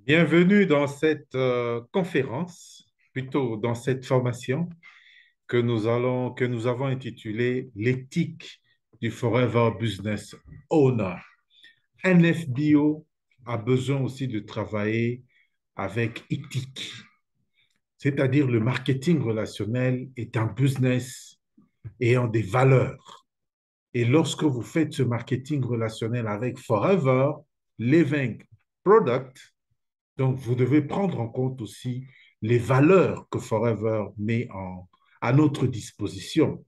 Bienvenue dans cette conférence, plutôt dans cette formation que nous avons intitulée L'éthique du Forever Business Owner. Un FBO a besoin aussi de travailler avec éthique, c'est-à-dire le marketing relationnel est un business ayant des valeurs. Et lorsque vous faites ce marketing relationnel avec Forever Living Product, donc, vous devez prendre en compte aussi les valeurs que Forever met à notre disposition.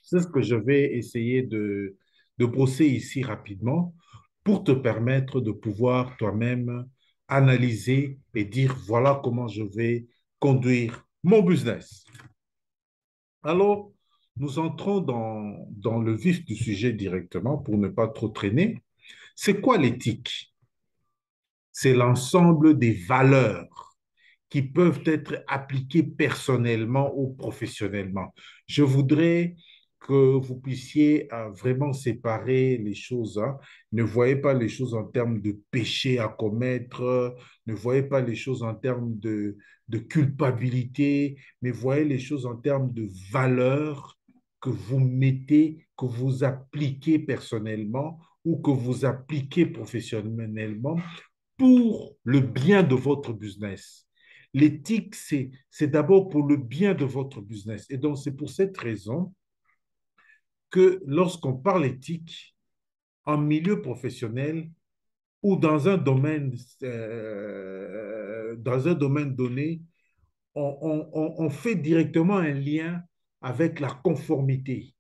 C'est ce que je vais essayer de brosser ici rapidement pour te permettre de pouvoir toi-même analyser et dire voilà comment je vais conduire mon business. Alors, nous entrons dans le vif du sujet directement pour ne pas trop traîner. C'est quoi l'éthique? C'est l'ensemble des valeurs qui peuvent être appliquées personnellement ou professionnellement. Je voudrais que vous puissiez vraiment séparer les choses, hein. Ne voyez pas les choses en termes de péché à commettre, ne voyez pas les choses en termes de culpabilité, mais voyez les choses en termes de valeurs que vous mettez, que vous appliquez personnellement ou que vous appliquez professionnellement pour le bien de votre business. L'éthique, c'est d'abord pour le bien de votre business. Et donc, c'est pour cette raison que lorsqu'on parle éthique, en milieu professionnel ou dans un domaine donné, on fait directement un lien avec la conformité.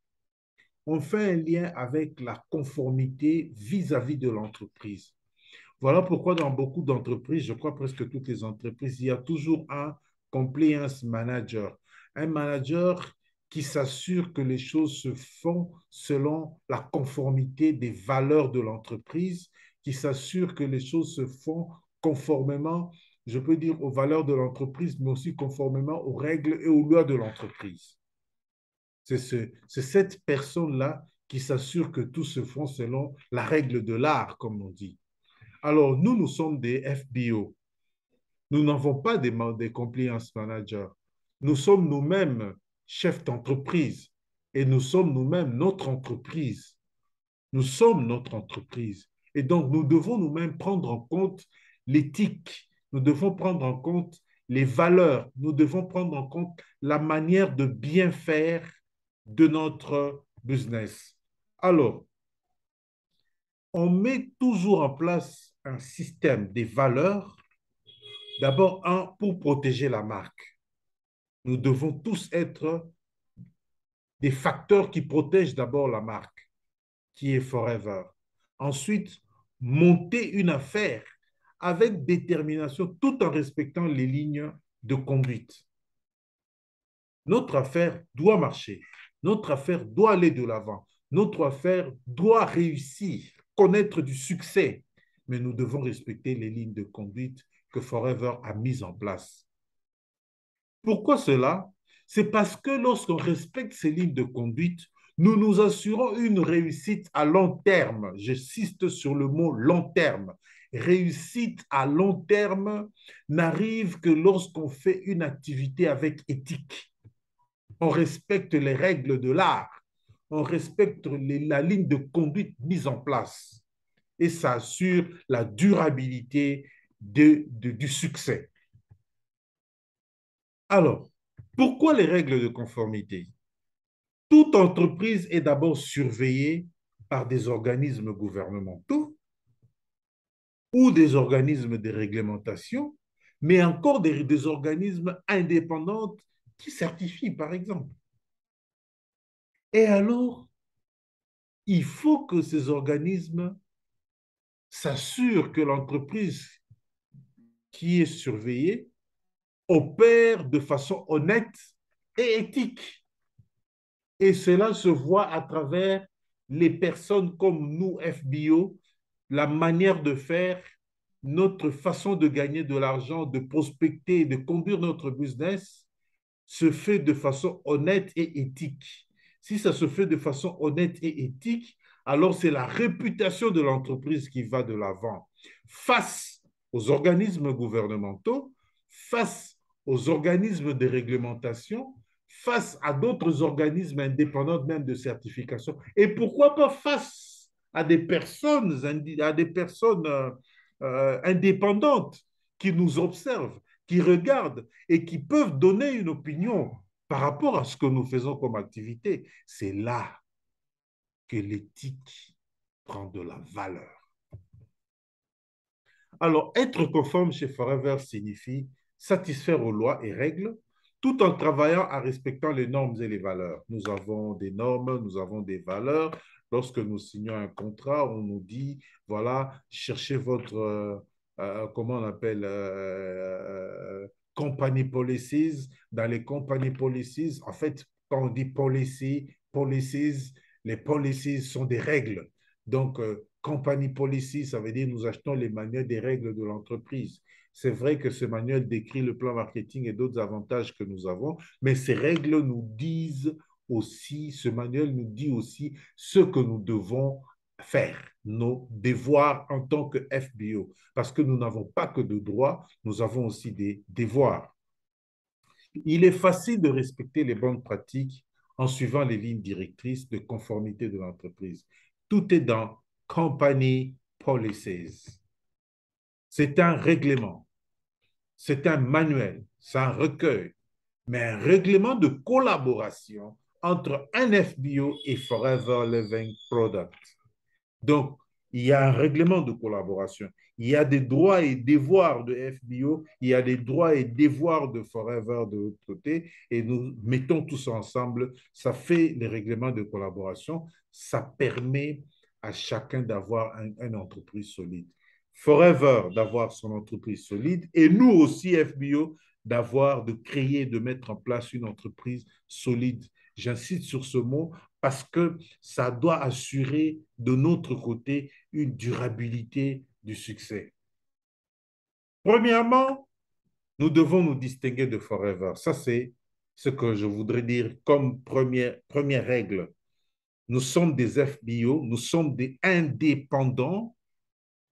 On fait un lien avec la conformité vis-à-vis de l'entreprise. Voilà pourquoi dans beaucoup d'entreprises, je crois presque toutes les entreprises, il y a toujours un compliance manager. Un manager qui s'assure que les choses se font selon la conformité des valeurs de l'entreprise, qui s'assure que les choses se font conformément, je peux dire, aux valeurs de l'entreprise, mais aussi conformément aux règles et aux lois de l'entreprise. C'est cette personne-là qui s'assure que tout se fait selon la règle de l'art, comme on dit. Alors, nous sommes des FBO. Nous n'avons pas des compliance managers. Nous sommes nous-mêmes chefs d'entreprise et nous sommes nous-mêmes notre entreprise. Nous sommes notre entreprise. Et donc, nous devons nous-mêmes prendre en compte l'éthique. Nous devons prendre en compte les valeurs. Nous devons prendre en compte la manière de bien faire de notre business. Alors, on met toujours en place un système des valeurs. D'abord, un, pour protéger la marque. Nous devons tous être des facteurs qui protègent d'abord la marque, qui est Forever. Ensuite, monter une affaire avec détermination tout en respectant les lignes de conduite. Notre affaire doit marcher. Notre affaire doit aller de l'avant. Notre affaire doit réussir, connaître du succès. Mais nous devons respecter les lignes de conduite que Forever a mises en place. Pourquoi cela? C'est parce que lorsqu'on respecte ces lignes de conduite, nous nous assurons une réussite à long terme. J'insiste sur le mot long terme. Réussite à long terme n'arrive que lorsqu'on fait une activité avec éthique. On respecte les règles de l'art. On respecte la ligne de conduite mise en place. Et ça assure la durabilité du succès. Alors, pourquoi les règles de conformité? Toute entreprise est d'abord surveillée par des organismes gouvernementaux ou des organismes de réglementation, mais encore des organismes indépendants qui certifient, par exemple. Et alors, il faut que ces organismes s'assurent que l'entreprise qui est surveillée opère de façon honnête et éthique. Et cela se voit à travers les personnes comme nous, FBO, la manière de faire, notre façon de gagner de l'argent, de prospecter, de conduire notre business se fait de façon honnête et éthique. Si ça se fait de façon honnête et éthique, alors c'est la réputation de l'entreprise qui va de l'avant face aux organismes gouvernementaux, face aux organismes de réglementation, face à d'autres organismes indépendants même de certification, et pourquoi pas face à des personnes indépendantes qui nous observent, qui regardent et qui peuvent donner une opinion par rapport à ce que nous faisons comme activité. C'est là que l'éthique prend de la valeur. Alors, être conforme chez Forever signifie satisfaire aux lois et règles tout en travaillant à respectant les normes et les valeurs. Nous avons des normes, nous avons des valeurs. Lorsque nous signons un contrat, on nous dit, voilà, cherchez votre, comment on appelle, company policies. Dans les company policies, en fait, quand on dit policies, les policies sont des règles. Donc, company policy, ça veut dire nous achetons les manuels des règles de l'entreprise. C'est vrai que ce manuel décrit le plan marketing et d'autres avantages que nous avons, mais ces règles nous disent aussi, ce manuel nous dit aussi ce que nous devons faire, nos devoirs en tant que FBO, parce que nous n'avons pas que de droits, nous avons aussi des devoirs. Il est facile de respecter les bonnes pratiques en suivant les lignes directrices de conformité de l'entreprise. Tout est dans Company Policies. C'est un règlement, c'est un manuel, c'est un recueil, mais un règlement de collaboration entre un FBO et Forever Living Product. Donc, il y a un règlement de collaboration. Il y a des droits et devoirs de FBO, il y a des droits et devoirs de Forever de l'autre côté, et nous mettons tous ensemble. Ça fait les règlements de collaboration. Ça permet à chacun d'avoir une entreprise solide. Forever d'avoir son entreprise solide, et nous aussi, FBO, de créer, de mettre en place une entreprise solide. J'insiste sur ce mot parce que ça doit assurer de notre côté une durabilité du succès. Premièrement, nous devons nous distinguer de Forever. Ça, c'est ce que je voudrais dire comme première règle. Nous sommes des FBO, nous sommes des indépendants,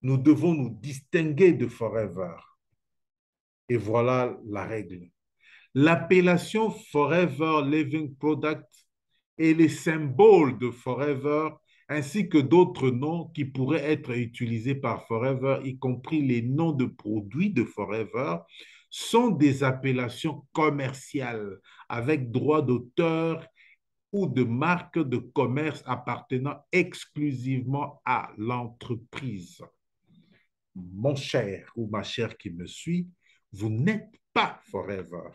nous devons nous distinguer de Forever. Et voilà la règle. L'appellation Forever Living Product et les symboles de Forever, ainsi que d'autres noms qui pourraient être utilisés par Forever, y compris les noms de produits de Forever, sont des appellations commerciales avec droit d'auteur ou de marque de commerce appartenant exclusivement à l'entreprise. Mon cher ou ma chère qui me suit, vous n'êtes pas Forever.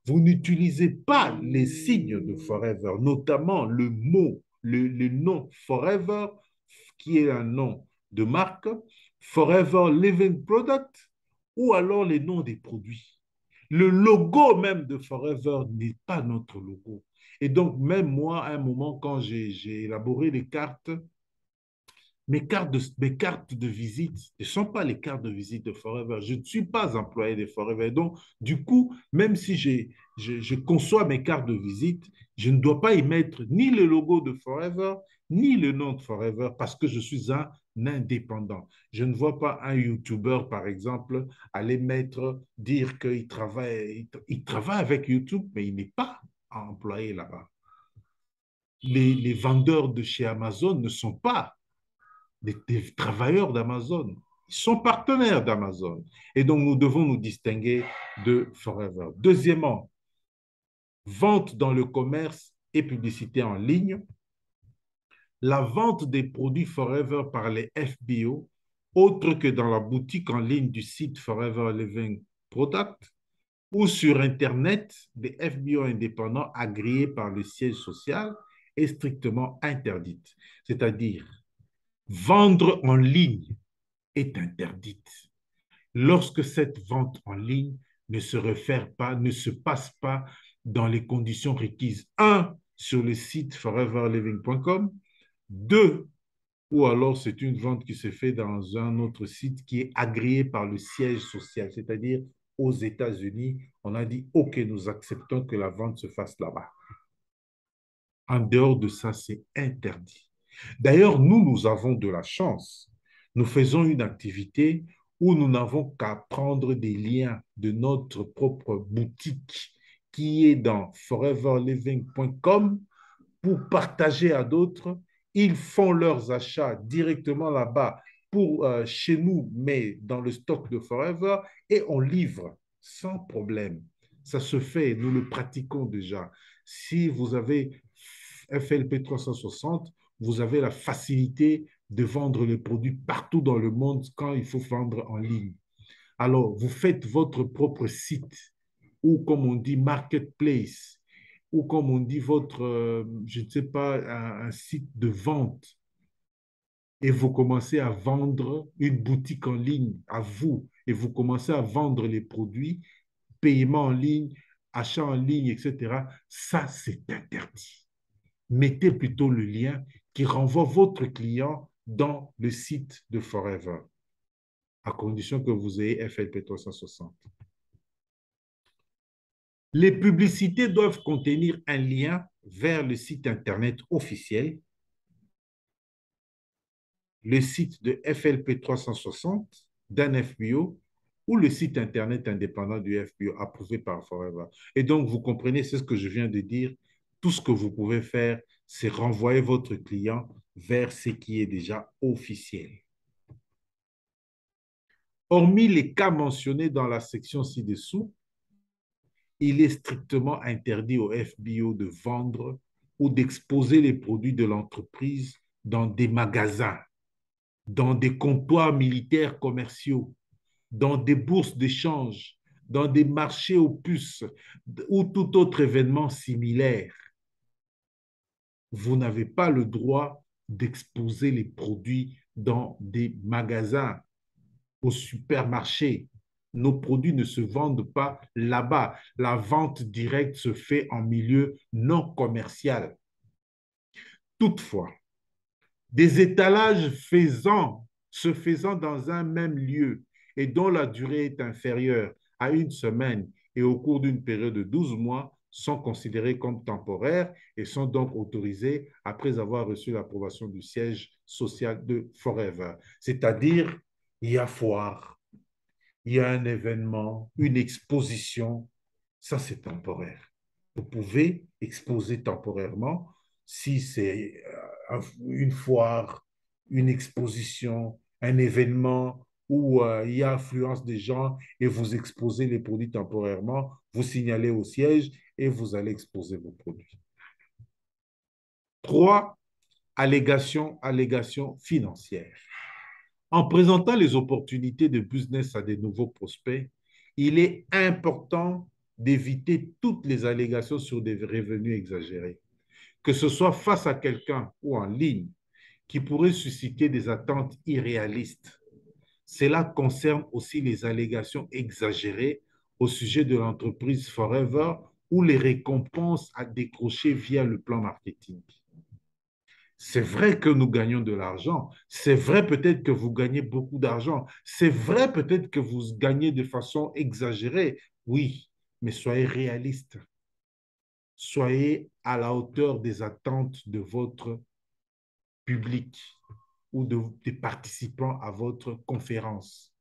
Vous n'utilisez pas les signes de Forever, notamment le mot, le nom Forever, qui est un nom de marque, Forever Living Product, ou alors les noms des produits. Le logo même de Forever n'est pas notre logo. Et donc, même moi, à un moment, quand j'ai élaboré les cartes, mes cartes de visite ne sont pas les cartes de visite de Forever. Je ne suis pas employé de Forever. Donc, du coup, même si je conçois mes cartes de visite, je ne dois pas y mettre ni le logo de Forever, ni le nom de Forever, parce que je suis un indépendant. Je ne vois pas un YouTuber, par exemple, aller dire il travaille avec YouTube, mais il n'est pas employé là-bas. Les vendeurs de chez Amazon ne sont pas des travailleurs d'Amazon. Ils sont partenaires d'Amazon. Et donc, nous devons nous distinguer de Forever. Deuxièmement, vente dans le commerce et publicité en ligne. La vente des produits Forever par les FBO, autre que dans la boutique en ligne du site Forever Living Product ou sur Internet des FBO indépendants agréés par le siège social, est strictement interdite. C'est-à-dire, vendre en ligne est interdite lorsque cette vente en ligne ne se réfère pas, ne se passe pas dans les conditions requises. Un, sur le site foreverliving.com. Deux, ou alors c'est une vente qui se fait dans un autre site qui est agréé par le siège social, c'est-à-dire aux États-Unis. On a dit, OK, nous acceptons que la vente se fasse là-bas. En dehors de ça, c'est interdit. D'ailleurs, nous avons de la chance. Nous faisons une activité où nous n'avons qu'à prendre des liens de notre propre boutique qui est dans foreverliving.com pour partager à d'autres. Ils font leurs achats directement là-bas pour chez nous, mais dans le stock de Forever, et on livre sans problème. Ça se fait, nous le pratiquons déjà. Si vous avez FLP 360, vous avez la facilité de vendre les produits partout dans le monde quand il faut vendre en ligne. Alors, vous faites votre propre site ou, comme on dit, marketplace ou, comme on dit, votre, je ne sais pas, un site de vente et vous commencez à vendre une boutique en ligne à vous et vous commencez à vendre les produits, paiement en ligne, achat en ligne, etc. Ça, c'est interdit. Mettez plutôt le lien qui renvoie votre client dans le site de Forever, à condition que vous ayez FLP 360. Les publicités doivent contenir un lien vers le site Internet officiel, le site de FLP 360 d'un FBO ou le site Internet indépendant du FBO approuvé par Forever. Et donc, vous comprenez, c'est ce que je viens de dire. Tout ce que vous pouvez faire, c'est renvoyer votre client vers ce qui est déjà officiel. Hormis les cas mentionnés dans la section ci-dessous, il est strictement interdit au FBO de vendre ou d'exposer les produits de l'entreprise dans des magasins, dans des comptoirs militaires commerciaux, dans des bourses d'échange, dans des marchés aux puces ou tout autre événement similaire. Vous n'avez pas le droit d'exposer les produits dans des magasins, au supermarché. Nos produits ne se vendent pas là-bas. La vente directe se fait en milieu non commercial. Toutefois, des étalages se faisant dans un même lieu et dont la durée est inférieure à une semaine et au cours d'une période de 12 mois sont considérés comme temporaires et sont donc autorisés après avoir reçu l'approbation du siège social de Forever. C'est-à-dire, il y a foire, il y a un événement, une exposition, ça c'est temporaire. Vous pouvez exposer temporairement si c'est une foire, une exposition, un événement où il y a affluence des gens et vous exposez les produits temporairement, vous signalez au siège et vous allez exposer vos produits. 3. Allégations financières. En présentant les opportunités de business à des nouveaux prospects, il est important d'éviter toutes les allégations sur des revenus exagérés, que ce soit face à quelqu'un ou en ligne, qui pourrait susciter des attentes irréalistes. Cela concerne aussi les allégations exagérées au sujet de l'entreprise Forever ou les récompenses à décrocher via le plan marketing. C'est vrai que nous gagnons de l'argent. C'est vrai peut-être que vous gagnez beaucoup d'argent. C'est vrai peut-être que vous gagnez de façon exagérée. Oui, mais soyez réaliste. Soyez à la hauteur des attentes de votre public ou des participants à votre conférence.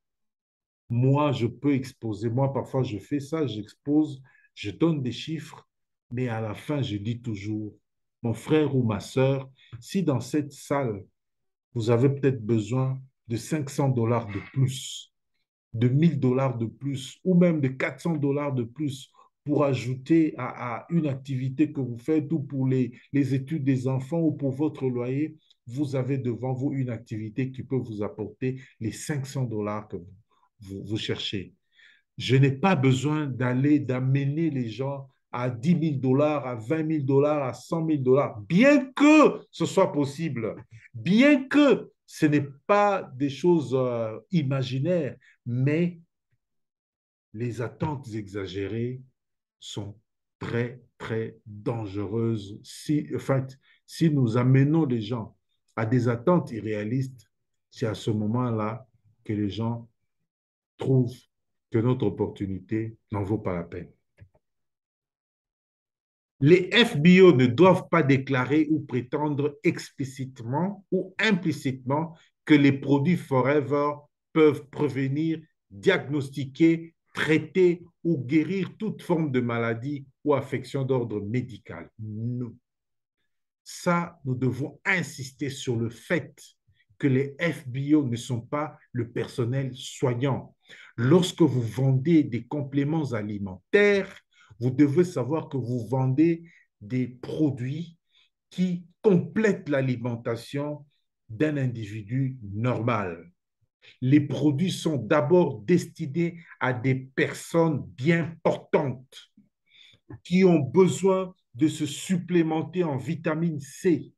Moi, je peux exposer. Moi, parfois, je fais ça, j'expose, je donne des chiffres, mais à la fin, je dis toujours, mon frère ou ma sœur, si dans cette salle, vous avez peut-être besoin de 500 dollars de plus, de 1000 dollars de plus, ou même de 400 dollars de plus pour ajouter à une activité que vous faites ou pour les études des enfants ou pour votre loyer, vous avez devant vous une activité qui peut vous apporter les 500 dollars que vous cherchez. Je n'ai pas besoin d'amener les gens à 10 000 dollars, à 20 000 dollars, à 100 000 dollars, bien que ce soit possible, bien que ce n'est pas des choses imaginaires, mais les attentes exagérées sont très, très dangereuses. Si nous amenons les gens à des attentes irréalistes, c'est à ce moment-là que les gens trouvent que notre opportunité n'en vaut pas la peine. Les FBO ne doivent pas déclarer ou prétendre explicitement ou implicitement que les produits Forever peuvent prévenir, diagnostiquer, traiter ou guérir toute forme de maladie ou affection d'ordre médical. Non. Ça, nous devons insister sur le fait que les FBO ne sont pas le personnel soignant. Lorsque vous vendez des compléments alimentaires, vous devez savoir que vous vendez des produits qui complètent l'alimentation d'un individu normal. Les produits sont d'abord destinés à des personnes bien portantes qui ont besoin de se supplémenter en vitamine C,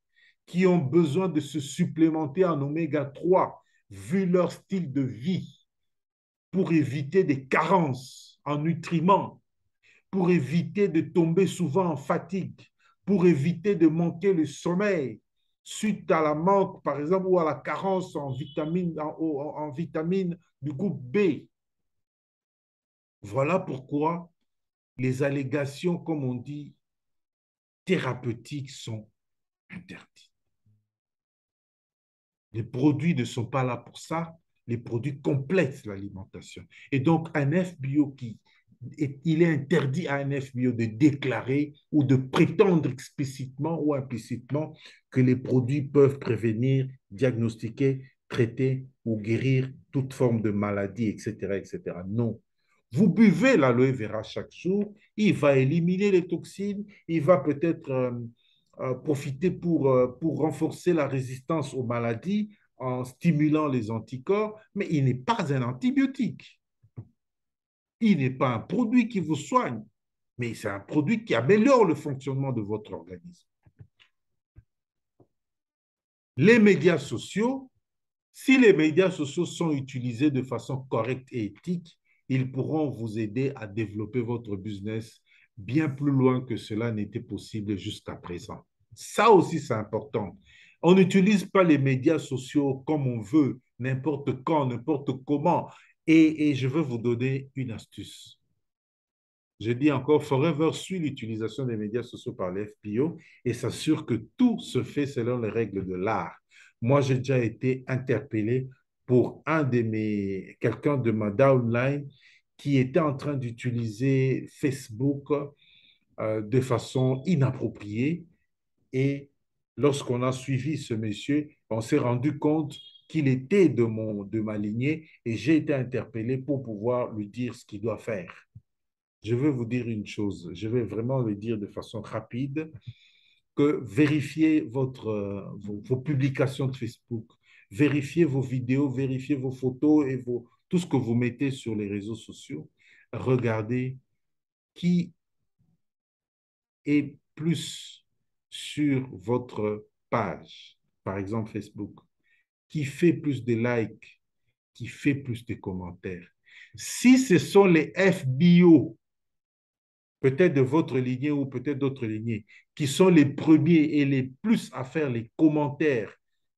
qui ont besoin de se supplémenter en oméga 3, vu leur style de vie, pour éviter des carences en nutriments, pour éviter de tomber souvent en fatigue, pour éviter de manquer le sommeil suite à la manque, par exemple, ou à la carence en vitamine du groupe B. Voilà pourquoi les allégations, comme on dit, thérapeutiques sont interdites. Les produits ne sont pas là pour ça. Les produits complètent l'alimentation. Et donc, un FBO il est interdit à un FBO de déclarer ou de prétendre explicitement ou implicitement que les produits peuvent prévenir, diagnostiquer, traiter ou guérir toute forme de maladie, etc., etc. Non. Vous buvez l'aloe vera chaque jour, il va éliminer les toxines, il va peut-être profiter pour renforcer la résistance aux maladies en stimulant les anticorps, mais il n'est pas un antibiotique. Il n'est pas un produit qui vous soigne, mais c'est un produit qui améliore le fonctionnement de votre organisme. Les médias sociaux, si les médias sociaux sont utilisés de façon correcte et éthique, ils pourront vous aider à développer votre business bien plus loin que cela n'était possible jusqu'à présent. Ça aussi, c'est important. On n'utilise pas les médias sociaux comme on veut, n'importe quand, n'importe comment. Et je veux vous donner une astuce. Je dis encore, Forever suit l'utilisation des médias sociaux par les FPO et s'assure que tout se fait selon les règles de l'art. Moi, j'ai déjà été interpellé pour quelqu'un de ma downline qui était en train d'utiliser Facebook de façon inappropriée. Et lorsqu'on a suivi ce monsieur, on s'est rendu compte qu'il était de ma lignée et j'ai été interpellé pour pouvoir lui dire ce qu'il doit faire. Je veux vous dire une chose, je vais vraiment le dire de façon rapide, que vérifiez vos publications de Facebook, vérifiez vos vidéos, vérifiez vos photos et tout ce que vous mettez sur les réseaux sociaux. Regardez qui est plus sur votre page, par exemple Facebook, qui fait plus de likes, qui fait plus de commentaires. Si ce sont les FBO, peut-être de votre lignée ou peut-être d'autres lignées, qui sont les premiers et les plus à faire les commentaires,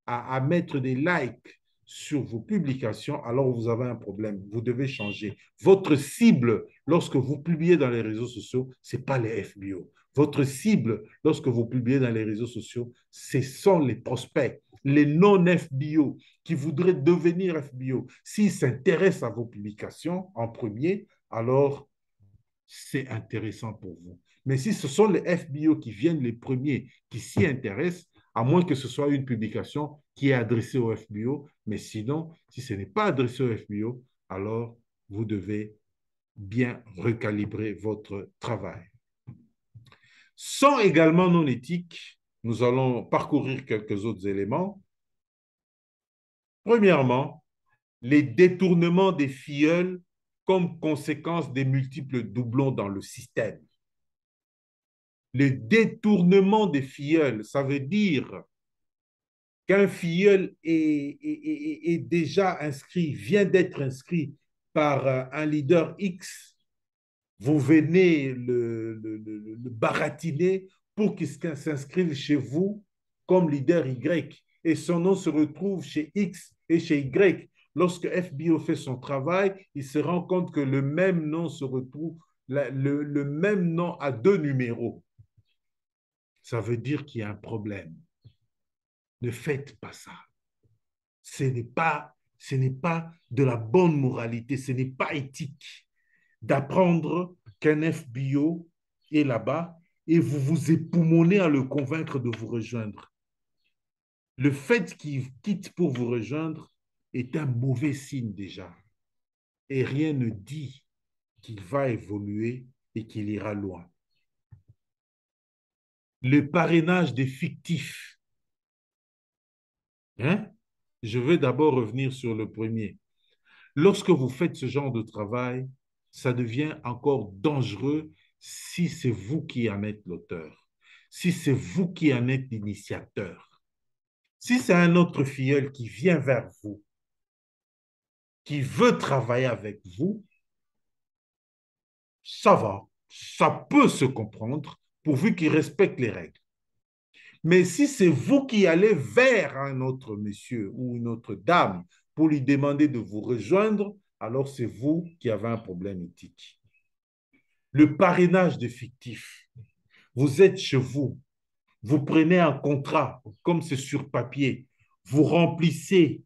à mettre des likes sur vos publications, alors vous avez un problème. Vous devez changer. Votre cible, lorsque vous publiez dans les réseaux sociaux, ce n'est pas les FBO. Votre cible, lorsque vous publiez dans les réseaux sociaux, ce sont les prospects, les non-FBO qui voudraient devenir FBO. S'ils s'intéressent à vos publications en premier, alors c'est intéressant pour vous. Mais si ce sont les FBO qui viennent les premiers, qui s'y intéressent, à moins que ce soit une publication qui est adressée au FBO, mais sinon, si ce n'est pas adressé au FBO, alors vous devez bien recalibrer votre travail. Sont également non éthiques, nous allons parcourir quelques autres éléments. Premièrement, les détournements des filleuls comme conséquence des multiples doublons dans le système. Le détournement des filleuls, ça veut dire qu'un filleul est déjà inscrit, vient d'être inscrit par un leader X, vous venez le baratiner pour qu'il s'inscrive chez vous comme leader Y. Et son nom se retrouve chez X et chez Y. Lorsque FBO fait son travail, il se rend compte que le même nom se retrouve, le même nom a deux numéros. Ça veut dire qu'il y a un problème. Ne faites pas ça. Ce n'est pas Ce n'est pas de la bonne moralité, ce n'est pas éthique d'apprendre qu'un FBO est là-bas et vous vous époumonez à le convaincre de vous rejoindre. Le fait qu'il quitte pour vous rejoindre est un mauvais signe déjà. Et rien ne dit qu'il va évoluer et qu'il ira loin. Le parrainage des fictifs. Hein? Je vais d'abord revenir sur le premier. Lorsque vous faites ce genre de travail, ça devient encore dangereux si c'est vous qui en êtes l'auteur, si c'est vous qui en êtes l'initiateur. Si c'est un autre filleul qui vient vers vous, qui veut travailler avec vous, ça va, ça peut se comprendre pourvu qu'il respecte les règles. Mais si c'est vous qui allez vers un autre monsieur ou une autre dame pour lui demander de vous rejoindre, alors c'est vous qui avez un problème éthique. Le parrainage de fictif. Vous êtes chez vous, vous prenez un contrat, comme c'est sur papier, vous remplissez,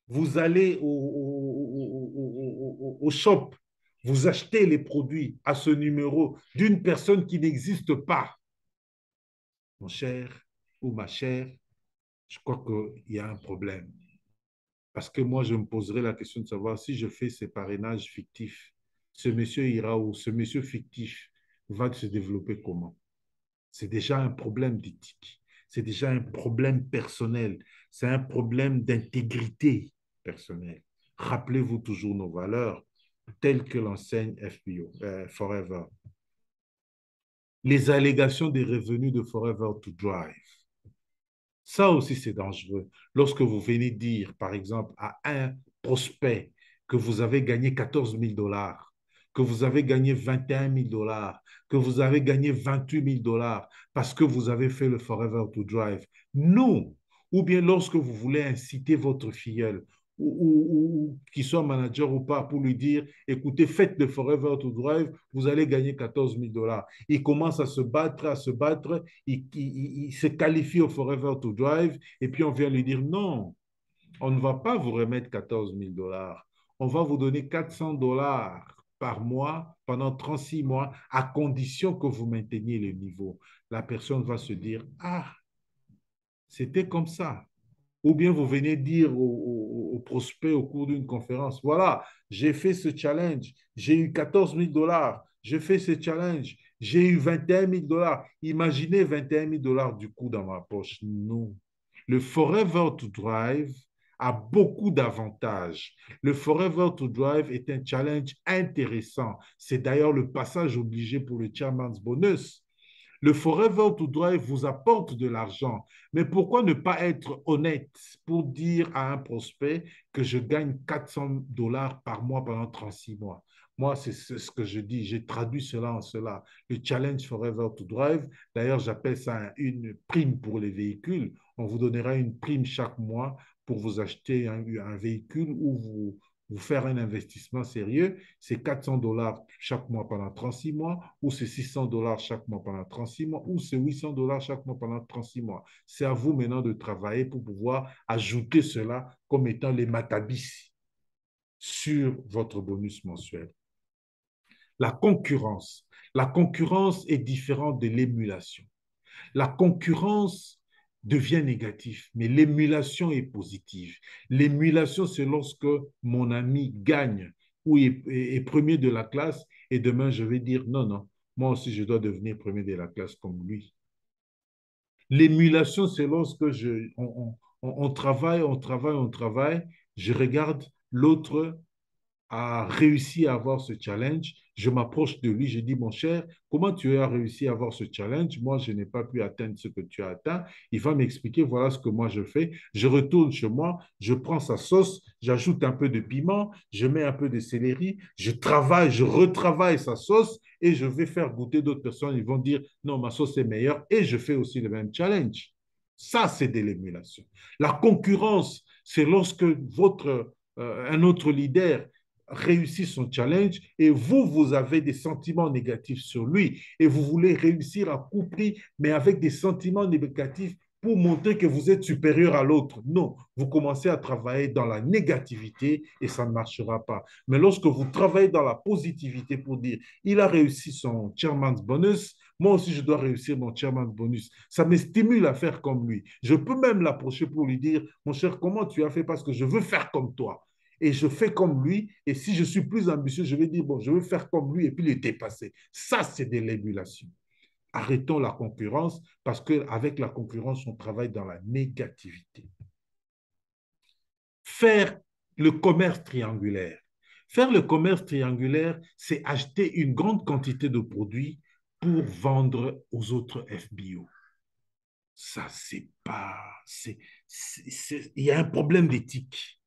vous allez au shop, vous achetez les produits à ce numéro d'une personne qui n'existe pas. Mon cher ou ma chère, je crois qu'il y a un problème. Parce que moi, je me poserai la question de savoir si je fais ces parrainages fictifs, ce monsieur ira où? Ce monsieur fictif va se développer comment? C'est déjà un problème d'éthique. C'est déjà un problème personnel. C'est un problème d'intégrité personnelle. Rappelez-vous toujours nos valeurs telles que l'enseigne FBO, Forever. Les allégations des revenus de Forever to Drive. Ça aussi, c'est dangereux. Lorsque vous venez dire, par exemple, à un prospect que vous avez gagné 14 000 dollars, que vous avez gagné 21 000 dollars, que vous avez gagné 28 000 dollars parce que vous avez fait le Forever to Drive. Non. Ou bien lorsque vous voulez inciter votre filleul, ou qu'il soit manager ou pas, pour lui dire, écoutez, faites le Forever to Drive, vous allez gagner 14 000 dollars. Il commence à se battre, il se qualifie au Forever to Drive, et puis on vient lui dire, non, on ne va pas vous remettre 14 000 dollars. On va vous donner 400 dollars par mois pendant 36 mois, à condition que vous mainteniez le niveau. La personne va se dire, ah, c'était comme ça. Ou bien vous venez dire au prospect au cours d'une conférence, voilà, j'ai fait ce challenge, j'ai eu 14 000 dollars, j'ai fait ce challenge, j'ai eu 21 000 dollars. Imaginez 21 000 dollars du coup dans ma poche. Non. Le Forever to Drive a beaucoup d'avantages. Le Forever to Drive est un challenge intéressant. C'est d'ailleurs le passage obligé pour le Chairman's Bonus. Le Forever to Drive vous apporte de l'argent, mais pourquoi ne pas être honnête pour dire à un prospect que je gagne 400 dollars par mois pendant 36 mois? Moi, c'est ce que je dis. J'ai traduit cela en cela. Le Challenge Forever to Drive, d'ailleurs, j'appelle ça une prime pour les véhicules. On vous donnera une prime chaque mois pour vous acheter un véhicule ou vous faire un investissement sérieux, c'est 400 dollars chaque mois pendant 36 mois, ou c'est 600 dollars chaque mois pendant 36 mois, ou c'est 800 dollars chaque mois pendant 36 mois. C'est à vous maintenant de travailler pour pouvoir ajouter cela comme étant les matabis sur votre bonus mensuel. La concurrence. La concurrence est différente de l'émulation. La concurrence devient négative, mais l'émulation est positive. L'émulation, c'est lorsque mon ami gagne ou est premier de la classe et demain, je vais dire non, non, moi aussi, je dois devenir premier de la classe comme lui. L'émulation, c'est lorsque on travaille, on travaille, on travaille, je regarde l'autre a réussi à avoir ce challenge, je m'approche de lui, je dis, mon cher, comment tu as réussi à avoir ce challenge? Moi, je n'ai pas pu atteindre ce que tu as atteint. Il va m'expliquer, voilà ce que moi je fais. Je retourne chez moi, je prends sa sauce, j'ajoute un peu de piment, je mets un peu de céleri, je travaille, je retravaille sa sauce et je vais faire goûter d'autres personnes. Ils vont dire, non, ma sauce est meilleure et je fais aussi le même challenge. Ça, c'est de l'émulation. La concurrence, c'est lorsque un autre leader réussit son challenge et vous, vous avez des sentiments négatifs sur lui et vous voulez réussir à coup prix, mais avec des sentiments négatifs pour montrer que vous êtes supérieur à l'autre. Non, vous commencez à travailler dans la négativité et ça ne marchera pas. Mais lorsque vous travaillez dans la positivité pour dire, il a réussi son chairman's bonus, moi aussi je dois réussir mon chairman's bonus. Ça me stimule à faire comme lui. Je peux même l'approcher pour lui dire, mon cher, comment tu as fait parce que je veux faire comme toi. Et je fais comme lui. Et si je suis plus ambitieux, je vais dire, bon, je veux faire comme lui et puis le dépasser. Ça, c'est de l'émulation. Arrêtons la concurrence parce qu'avec la concurrence, on travaille dans la négativité. Faire le commerce triangulaire. Faire le commerce triangulaire, c'est acheter une grande quantité de produits pour vendre aux autres FBO. Ça, c'est pas... Il y a un problème d'éthique.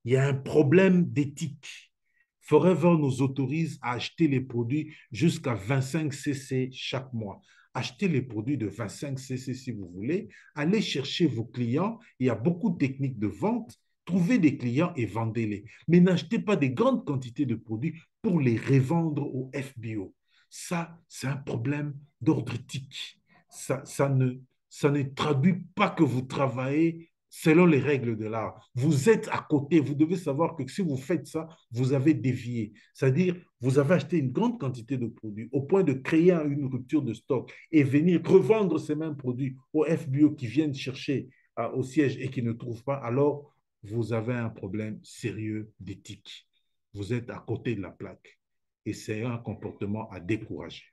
Il y a un problème d'éthique. Forever nous autorise à acheter les produits jusqu'à 25 cc chaque mois. Achetez les produits de 25 cc si vous voulez. Allez chercher vos clients. Il y a beaucoup de techniques de vente. Trouvez des clients et vendez-les. Mais n'achetez pas des grandes quantités de produits pour les revendre au FBO. Ça, c'est un problème d'ordre éthique. Ça ne traduit pas que vous travaillez selon les règles de l'art. Vous êtes à côté, vous devez savoir que si vous faites ça, vous avez dévié. C'est-à-dire, vous avez acheté une grande quantité de produits au point de créer une rupture de stock et venir revendre ces mêmes produits aux FBO qui viennent chercher au siège et qui ne trouvent pas, alors vous avez un problème sérieux d'éthique. Vous êtes à côté de la plaque et c'est un comportement à décourager.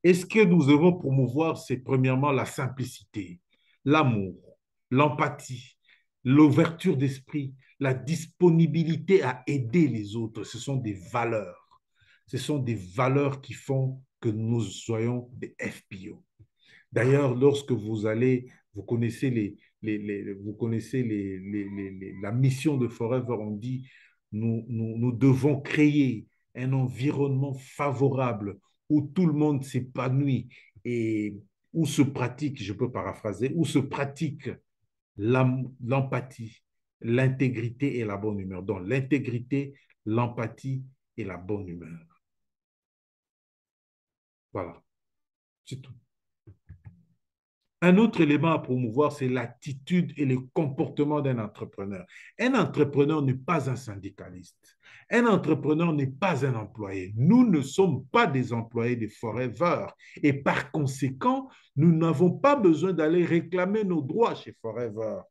Et ce que nous devons promouvoir, c'est premièrement la simplicité, l'amour, l'empathie, l'ouverture d'esprit, la disponibilité à aider les autres. Ce sont des valeurs. Ce sont des valeurs qui font que nous soyons des FPO. D'ailleurs, lorsque vous allez, vous connaissez, vous connaissez la mission de Forever, on dit, nous devons créer un environnement favorable où tout le monde s'épanouit et où se pratique, je peux paraphraser, où se pratique l'empathie, l'intégrité et la bonne humeur. Donc, l'intégrité, l'empathie et la bonne humeur. Voilà, c'est tout. Un autre élément à promouvoir, c'est l'attitude et le comportement d'un entrepreneur. Un entrepreneur n'est pas un syndicaliste. Un entrepreneur n'est pas un employé. Nous ne sommes pas des employés de Forever. Et par conséquent, nous n'avons pas besoin d'aller réclamer nos droits chez Forever.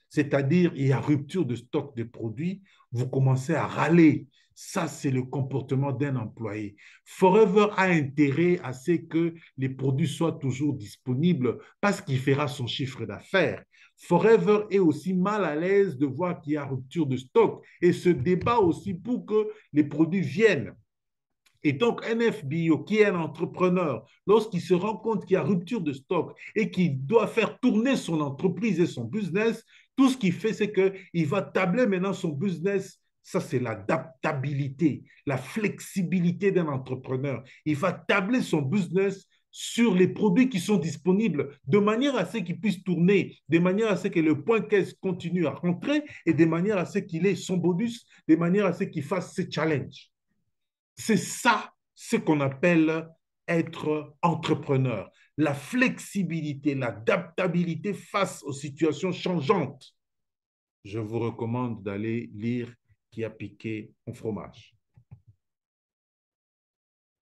C'est-à-dire, il y a rupture de stock de produits, vous commencez à râler. Ça, c'est le comportement d'un employé. Forever a intérêt à ce que les produits soient toujours disponibles parce qu'il fera son chiffre d'affaires. Forever est aussi mal à l'aise de voir qu'il y a rupture de stock et se débat aussi pour que les produits viennent. Et donc, un FBO qui est un entrepreneur, lorsqu'il se rend compte qu'il y a rupture de stock et qu'il doit faire tourner son entreprise et son business, tout ce qu'il fait, c'est qu'il va tabler maintenant son business. Ça, c'est l'adaptabilité, la flexibilité d'un entrepreneur. Il va tabler son business sur les produits qui sont disponibles de manière à ce qu'il puisse tourner, de manière à ce que le point caisse continue à rentrer et de manière à ce qu'il ait son bonus, de manière à ce qu'il fasse ses challenges. C'est ça ce qu'on appelle être entrepreneur. La flexibilité, l'adaptabilité face aux situations changeantes. Je vous recommande d'aller lire Qui a piqué mon fromage.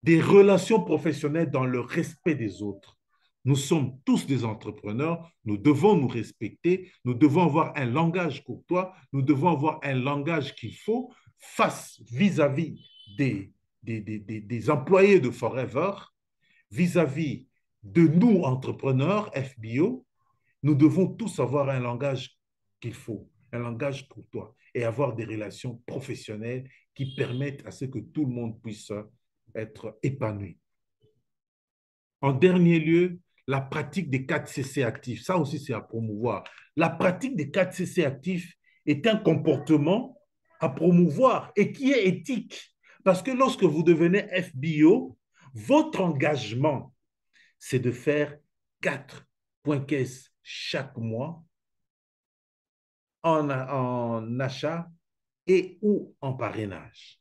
Des relations professionnelles dans le respect des autres. Nous sommes tous des entrepreneurs, nous devons nous respecter, nous devons avoir un langage courtois, nous devons avoir un langage qu'il faut face vis-à-vis des employés de Forever, vis-à-vis de nous, entrepreneurs, FBO. Nous devons tous avoir un langage qu'il faut, un langage courtois et avoir des relations professionnelles qui permettent à ce que tout le monde puisse être épanoui. En dernier lieu, la pratique des 4 CC actifs. Ça aussi, c'est à promouvoir. La pratique des 4 CC actifs est un comportement à promouvoir et qui est éthique. Parce que lorsque vous devenez FBO, votre engagement, c'est de faire 4 points caisse chaque mois en achat et ou en parrainage.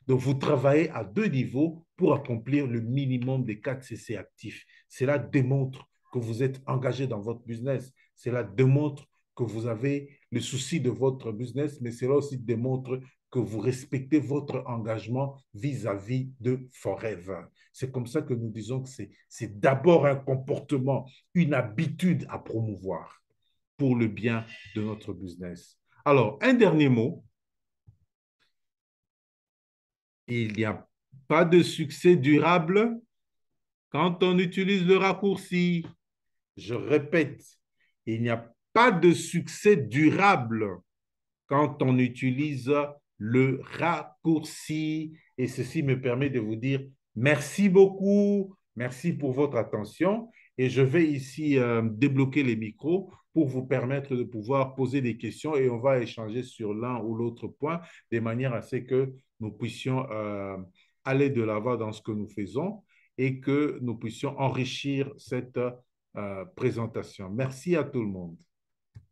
Donc, vous travaillez à 2 niveaux pour accomplir le minimum des 4 CC actifs. Cela démontre que vous êtes engagé dans votre business. Cela démontre que vous avez le souci de votre business, mais cela aussi démontre que vous respectez votre engagement vis-à-vis de Forever. C'est comme ça que nous disons que c'est d'abord un comportement, une habitude à promouvoir pour le bien de notre business. Alors, un dernier mot. Il n'y a pas de succès durable quand on utilise le raccourci. Je répète, il n'y a pas de succès durable quand on utilise le raccourci. Et ceci me permet de vous dire merci beaucoup, merci pour votre attention. Et je vais ici débloquer les micros pour vous permettre de pouvoir poser des questions et on va échanger sur l'un ou l'autre point de manière à ce que nous puissions aller de l'avant dans ce que nous faisons et que nous puissions enrichir cette présentation. Merci à tout le monde.